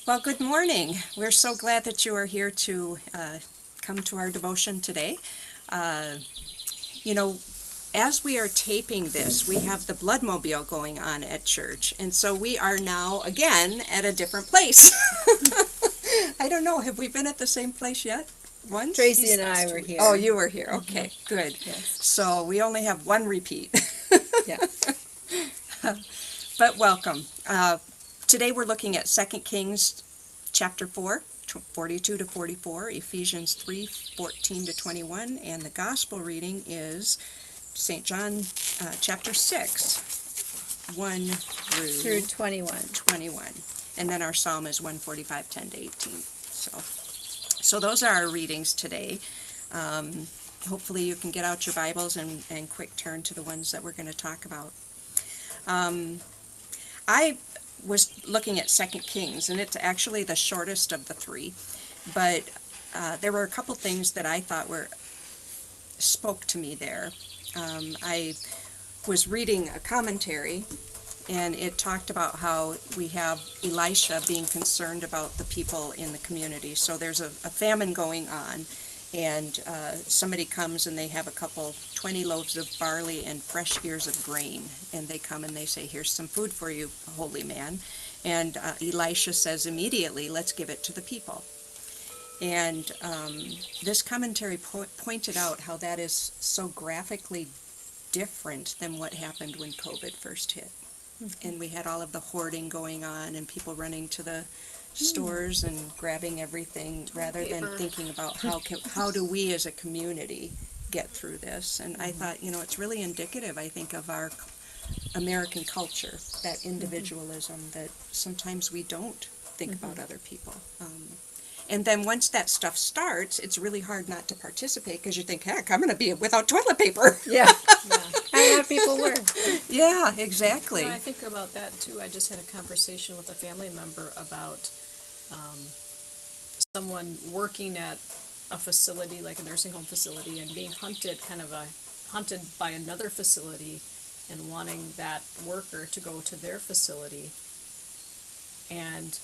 Well, good morning. We're so glad that you are here to come to our devotion today. Uh, you know, as we are taping this, we have the Bloodmobile going on at church, and so we are now again at a different place. I don't know, have we been at the same place yet? Once? Tracy and I were here. Oh, you were here. Okay, good. Yes. So we only have one repeat. Yeah. But welcome. Today we're looking at 2 Kings chapter 4, 42 to 44, Ephesians 3, 14 to 21, and the gospel reading is St. John chapter 6, 1 Through 21. 21. And then our psalm is 145, 10 to 18. So those are our readings today. Hopefully you can get out your Bibles and quick turn to the ones that we're going to talk about. I was looking at 2 Kings, and it's actually the shortest of the three, but there were a couple things that I thought spoke to me there. I was reading a commentary, and it talked about how we have Elisha being concerned about the people in the community. So there's a famine going on, and somebody comes and they have 20 loaves of barley and fresh ears of grain, and they come and they say, "Here's some food for you, holy man." And Elisha says immediately, "Let's give it to the people." And this commentary pointed out how that is so graphically different than what happened when COVID first hit. Mm-hmm. And we had all of the hoarding going on and people running to the stores and grabbing everything rather than thinking about how do we as a community get through this. And I thought, it's really indicative, I think, of our American culture, that individualism, that sometimes we don't think about other people. And then once that stuff starts, it's really hard not to participate because you think, heck, I'm going to be without toilet paper. Yeah. A lot of people were. Yeah, exactly. I think about that too. I just had a conversation with a family member about someone working at a facility, like a nursing home facility, and being hunted by another facility and wanting that worker to go to their facility. And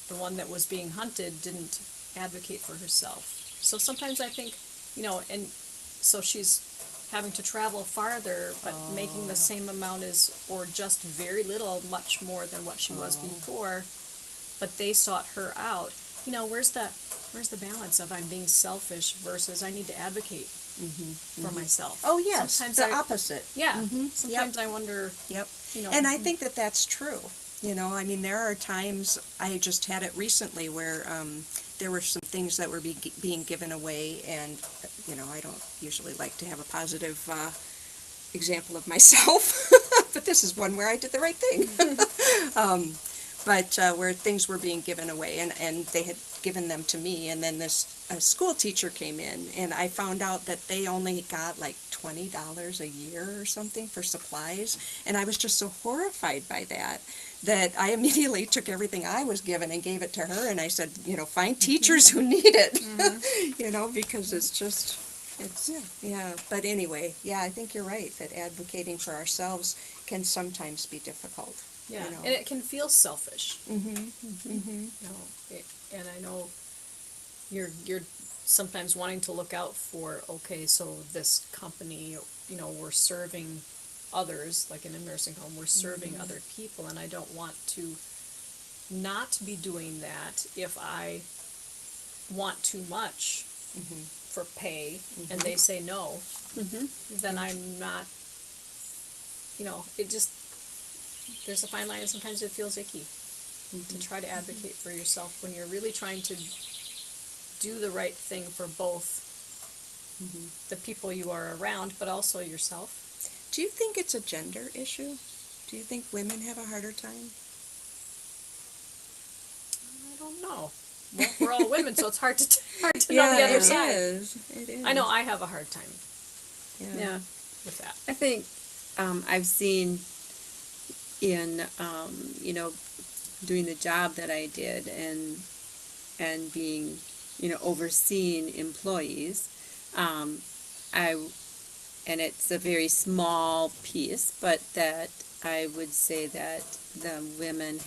the one that was being hunted didn't advocate for herself. So sometimes I think, and so she's having to travel farther, but making the same amount or just very little, much more than what she was before, but they sought her out. Where's the balance of I'm being selfish versus I need to advocate for myself? Oh, yes, sometimes the opposite. Yeah, sometimes I wonder. Yep. And I think that that's true. There are times, I just had it recently where there were some things that were being given away, and, I don't usually like to have a positive example of myself, but this is one where I did the right thing. But where things were being given away, and they had given them to me, and then this school teacher came in, and I found out that they only got like $20 a year or something for supplies, and I was just so horrified by that I immediately took everything I was given and gave it to her, and I said, find teachers who need it, because but anyway, I think you're right, that advocating for ourselves can sometimes be difficult. Yeah, and it can feel selfish. And I know you're sometimes wanting to look out for, okay, so this company, we're serving others, like in a nursing home, we're serving other people, and I don't want to not be doing that if I want too much for pay, and they say no, then I'm not, it just, there's a fine line, and sometimes it feels icky to try to advocate for yourself when you're really trying to do the right thing for both the people you are around, but also yourself. Do you think it's a gender issue? Do you think women have a harder time? I don't know. Well, we're all women, so it's hard to know the other side. It is. I know I have a hard time Yeah. with that. I think I've seen in, doing the job that I did and being, overseeing employees, and it's a very small piece, but that I would say that the women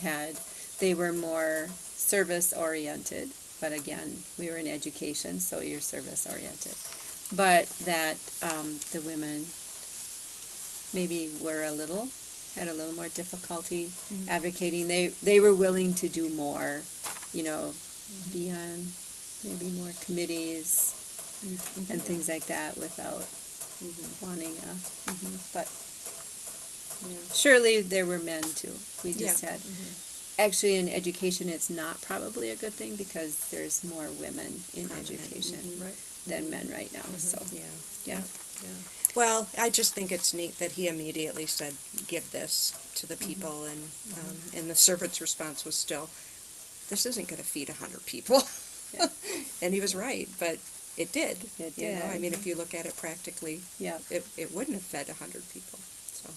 they were more service-oriented, but again, we were in education, so you're service-oriented. But that the women maybe had a little more difficulty advocating. They were willing to do more, be on maybe more committees and things like that without wanting but surely there were men too. We just had, actually in education it's not probably a good thing because there's more women in education than men right now, so, yeah. Well, I just think it's neat that he immediately said, give this to the people, and the servant's response was still, this isn't going to feed 100 people. Yeah. And he was right, but it did. It You know, did. I mean, if you look at it practically, Yeah. it wouldn't have fed 100 people. So,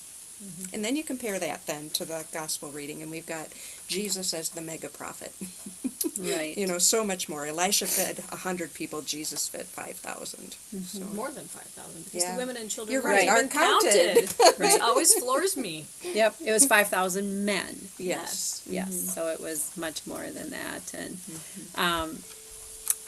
and then you compare that then to the gospel reading, and we've got Jesus as the mega prophet. Right. You know, so much more. Elisha fed 100 people. Jesus fed 5,000. So. More than 5,000, because Yeah. the women and children You're were right, even aren't counted. counted, Right. which always floors me. Yep, it was 5,000 men. Yes. Yes, so it was much more than that. And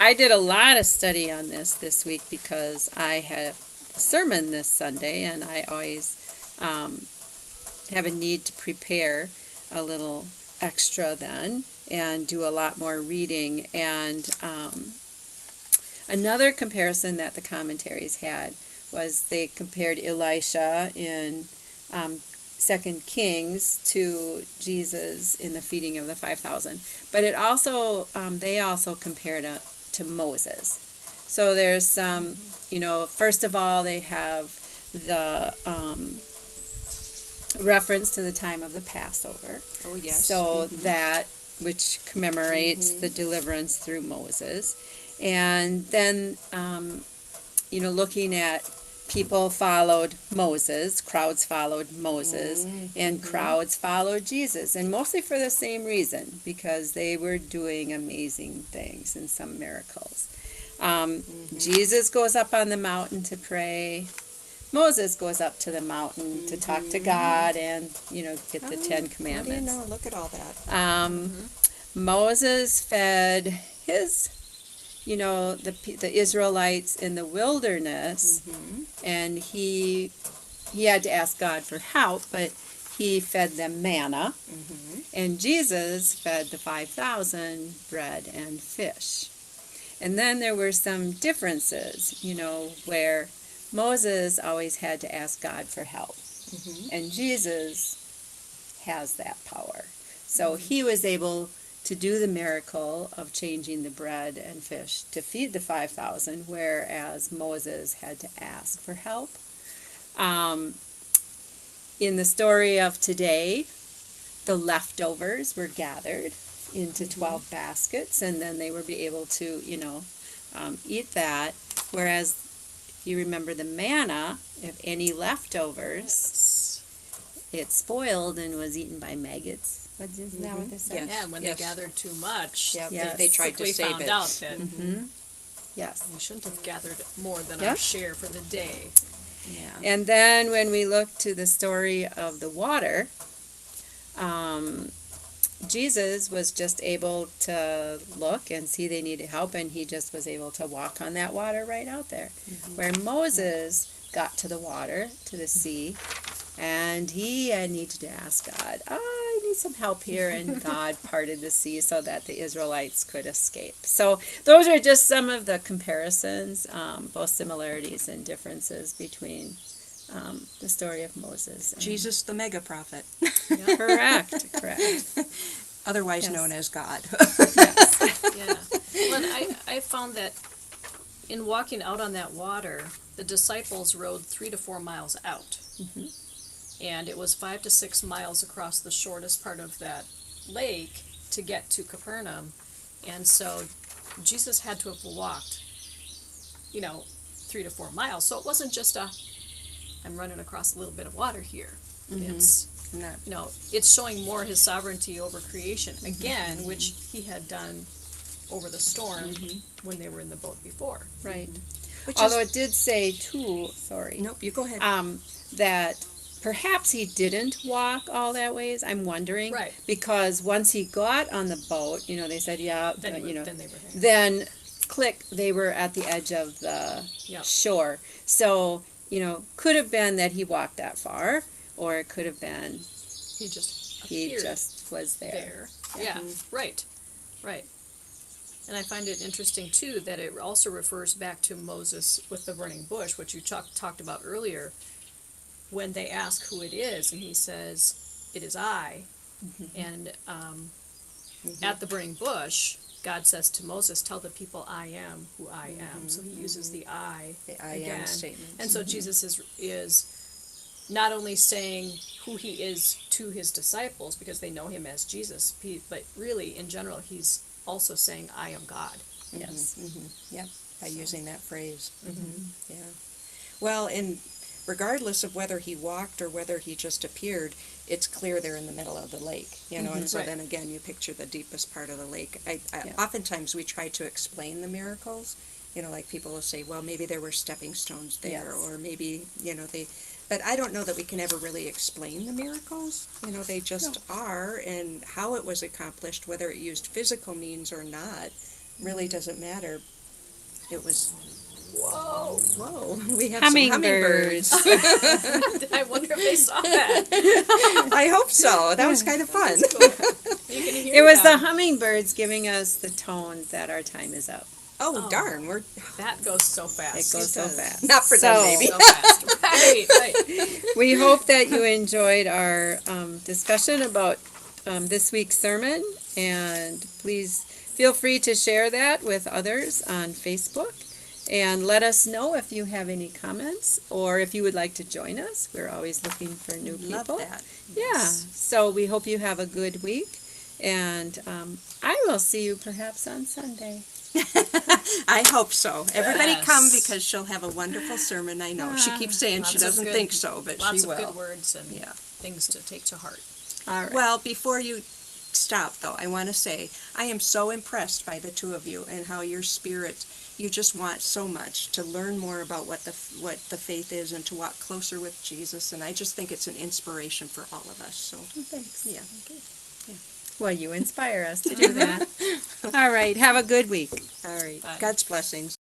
I did a lot of study on this week because I had a sermon this Sunday, and I always have a need to prepare a little extra then and do a lot more reading. And another comparison that the commentaries had was they compared Elisha in 2 Kings to Jesus in the feeding of the 5,000. But it also, they also compared it to Moses. So there's some, first of all, they have the reference to the time of the Passover. Oh, yes. So that, which commemorates the deliverance through Moses. And then, looking at people followed Moses, crowds followed Moses, and crowds followed Jesus, and mostly for the same reason, because they were doing amazing things and some miracles. Jesus goes up on the mountain to pray. Moses goes up to the mountain to talk to God and, get the Ten Commandments. How do you know? Look at all that. Moses fed his, the Israelites in the wilderness, and he had to ask God for help, but he fed them manna, and Jesus fed the 5,000 bread and fish. And then there were some differences, where Moses always had to ask God for help, and Jesus has that power. So he was able to do the miracle of changing the bread and fish to feed the 5,000, whereas Moses had to ask for help. In the story of today, the leftovers were gathered into 12 baskets, and then they were be able to, eat that. Whereas, if you remember the manna, if any leftovers, it spoiled and was eaten by maggots. Isn't that what they said? Yes. Yeah, when they gathered too much, Yeah, Yes. they tried to quickly save found it. out that Yes. we shouldn't have gathered more than Yeah. our share for the day. Yeah. And then when we look to the story of the water, Jesus was just able to look and see they needed help, and he just was able to walk on that water right out there. Where Moses got to the water, to the sea, and he needed to ask God, I need some help here, and God parted the sea so that the Israelites could escape. So those are just some of the comparisons, both similarities and differences between the story of Moses. And Jesus, the mega prophet, correct. otherwise Yes. known as God. Yeah. Well, I found that in walking out on that water, the disciples rode 3 to 4 miles out. And it was 5 to 6 miles across the shortest part of that lake to get to Capernaum. And so Jesus had to have walked, 3 to 4 miles. So it wasn't just I'm running across a little bit of water here. It's, it's showing more his sovereignty over creation, again, which he had done over the storm when they were in the boat before. Right. Which Although is, it did say too, sorry, nope, you go ahead. that perhaps he didn't walk all that ways. I'm wondering. Right. Because once he got on the boat, they said, yeah, Then, then they were hanging. then click, they were at the edge of the Yep. shore. So, could have been that he walked that far, or it could have been He just he appeared just was there. Yeah, right, right. And I find it interesting too that it also refers back to Moses with the burning bush, which you talked about earlier, when they ask who it is, and he says, "It is I." And at the burning bush, God says to Moses, "Tell the people I am who I am." So he uses the I am statement. And so Jesus is not only saying who he is to his disciples because they know him as Jesus, but really in general he's also saying, "I am God." Yes. Yep, by using that phrase. Yeah. Well, and regardless of whether he walked or whether he just appeared, it's clear they're in the middle of the lake, and so Right. then again you picture the deepest part of the lake. Yeah. Oftentimes we try to explain the miracles, like people will say, well, maybe there were stepping stones there, Yes. or maybe, but I don't know that we can ever really explain the miracles. They just are, and how it was accomplished, whether it used physical means or not, really doesn't matter. It was, whoa, we have some hummingbirds. I wonder if they saw that. I hope so. That was kind of fun. You can hear It was the them. hummingbirds giving us the tone that our time is up. Oh, darn, That goes so fast. It goes so does. fast. Not for them, maybe. So fast. Right. We hope that you enjoyed our discussion about this week's sermon, and please feel free to share that with others on Facebook, and let us know if you have any comments or if you would like to join us. We're always looking for new people. Love that. Yeah, so we hope you have a good week, and I will see you perhaps on Sunday. I hope so. Everybody Yes. come, because she'll have a wonderful sermon, I know. She keeps saying she Lots of doesn't good- think so, but Lots she of will. good words and Yeah. things to take to heart. All right. Well, before you stop, though, I want to say I am so impressed by the two of you and how your spirit, you just want so much to learn more about what the faith is and to walk closer with Jesus, and I just think it's an inspiration for all of us. So, Thanks. yeah. Well, you inspire us to do that. All right. Have a good week. All right. Bye. God's blessings.